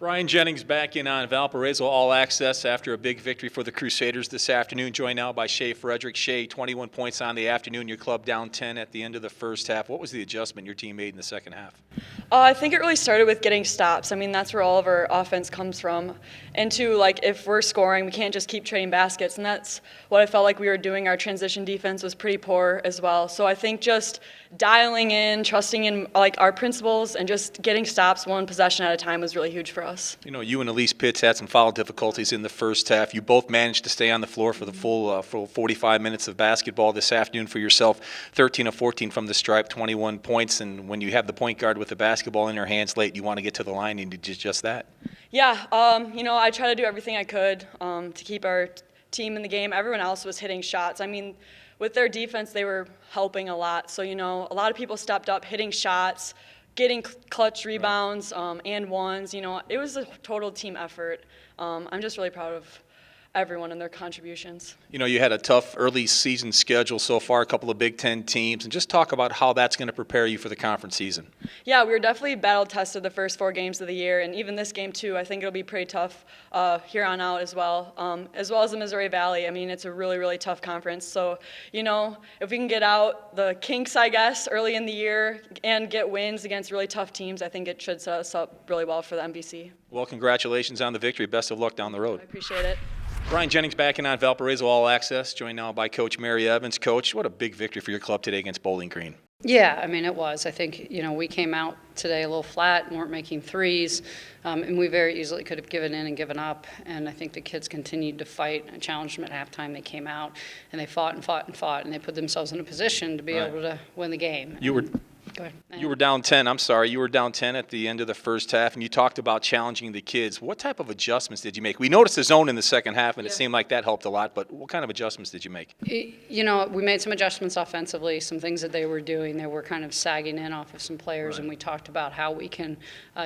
Brian Jennings back in on Valparaiso All Access after a big victory for the Crusaders this afternoon. Joined now by Shea Frederick. Shea, 21 points on the afternoon. Your club down 10 at the end of the first half. What was the adjustment your team made in the second half? I think it really started with getting stops. I mean, that's where all of our offense comes from. And two, like, if we're scoring, we can't just keep trading baskets. And that's what I felt like we were doing. Our transition defense was pretty poor as well. So I think just dialing in, trusting in, like, our principles and just getting stops one possession at a time was really huge for us. You know, you and Elise Pitts had some foul difficulties in the first half. You both managed to stay on the floor for the full 45 minutes of basketball this afternoon for yourself. 13 of 14 from the stripe, 21 points. And when you have the point guard with the basketball in your hands late, you want to get to the line, and you did just that. Yeah, I tried to do everything I could to keep our team in the game. Everyone else was hitting shots. I mean, with their defense, they were helping a lot. So, a lot of people stepped up, hitting shots, getting clutch rebounds and ones. It was a total team effort. I'm just really proud of everyone and their contributions. You had a tough early season schedule so far, a couple of Big Ten teams, and just talk about how that's going to prepare you for the conference season. Yeah, we were definitely battle-tested the first 4 games of the year, and even this game too. I think it'll be pretty tough here on out as well as the Missouri Valley. I mean, it's a really, really tough conference. So, if we can get out the kinks, I guess, early in the year and get wins against really tough teams, I think it should set us up really well for the MVC. Well, congratulations on the victory. Best of luck down the road. I appreciate it. Brian Jennings back in on Valparaiso All Access, joined now by Coach Mary Evans. Coach, what a big victory for your club today against Bowling Green. Yeah, I mean, it was. I think, we came out today a little flat and weren't making threes, and we very easily could have given in and given up, and I think the kids continued to fight. I challenged them at halftime. They came out, and they fought and fought and fought, and they put themselves in a position to be able to win the game. Go ahead. You were down 10. I'm sorry. You were down 10 at the end of the first half, and you talked about challenging the kids. What type of adjustments did you make? We noticed the zone in the second half, and it seemed like that helped a lot, but what kind of adjustments did you make? We made some adjustments offensively, some things that they were doing. They were kind of sagging in off of some players, and we talked about how we can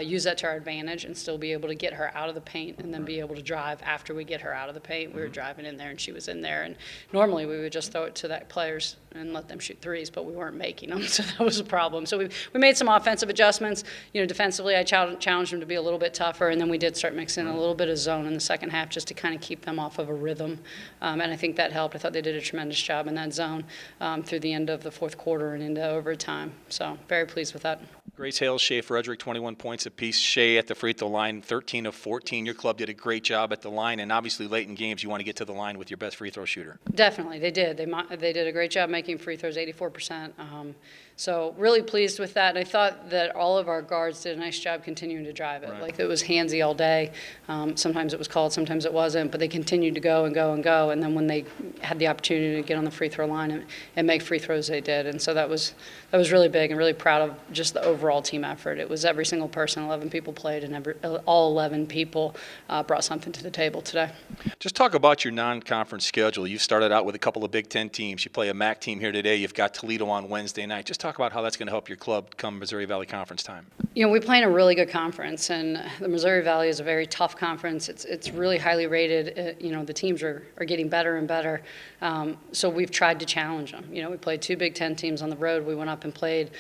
use that to our advantage and still be able to get her out of the paint and then be able to drive after we get her out of the paint. We were driving in there, and she was in there, and normally we would just throw it to that players and let them shoot threes, but we weren't making them, so that was a problem. So we made some offensive adjustments. Defensively, I challenged them to be a little bit tougher, and then we did start mixing a little bit of zone in the second half just to kind of keep them off of a rhythm, and I think that helped. I thought they did a tremendous job in that zone through the end of the fourth quarter and into overtime, so very pleased with that. Grace Hales, Shea Frederick, 21 points apiece. Shea at the free throw line, 13 of 14. Your club did a great job at the line, and obviously late in games you want to get to the line with your best free throw shooter. Definitely, they did. They did a great job making free throws, 84%. So really pleased with that. And I thought that all of our guards did a nice job continuing to drive it. Right. Like, it was handsy all day. Sometimes it was called, sometimes it wasn't, but they continued to go and go and go. And then when they had the opportunity to get on the free throw line and make free throws, they did. And so that was really big, and really proud of just the overall team effort. It was every single person. 11 people played, and all 11 people brought something to the table today. Just talk about your non-conference schedule. You started out with a couple of Big Ten teams. You play a MAC team here today. You've got Toledo on Wednesday night. Just talk about how that's going to help your club come Missouri Valley Conference time. We play in a really good conference, and the Missouri Valley is a very tough conference. It's really highly rated. The teams are getting better and better. So we've tried to challenge them. We played 2 Big Ten teams on the road. We went up and played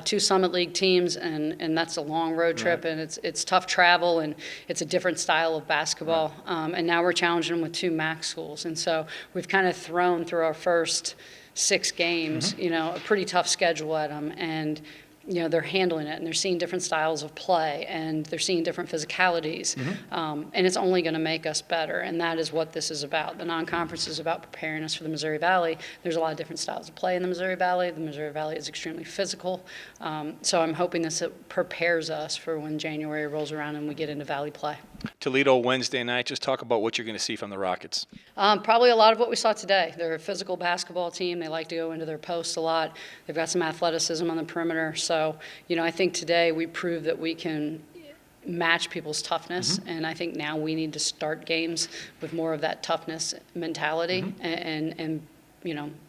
2 Summit League teams, and that's a long road trip, and it's tough travel, and it's a different style of basketball. And now we're challenging them with 2 MAC schools, and so we've kind of thrown through our first 6 games, a pretty tough schedule at them, and they're handling it, and they're seeing different styles of play, and they're seeing different physicalities, and it's only going to make us better, and that is what this is about. The non-conference is about preparing us for the Missouri Valley. There's a lot of different styles of play in the Missouri Valley. The Missouri Valley is extremely physical, so I'm hoping this prepares us for when January rolls around and we get into Valley play. Toledo Wednesday night. Just talk about what you're going to see from the Rockets. Probably a lot of what we saw today. They're a physical basketball team. They like to go into their posts a lot. They've got some athleticism on the perimeter. So, I think today we proved that we can match people's toughness, and I think now we need to start games with more of that toughness mentality and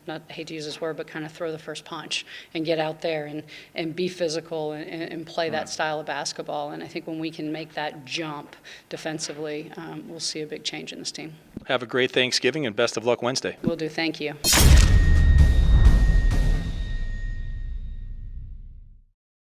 not hate to use this word, but kind of throw the first punch and get out there and be physical and play that style of basketball. And I think when we can make that jump defensively, we'll see a big change in this team. Have a great Thanksgiving and best of luck Wednesday. Will do. Thank you.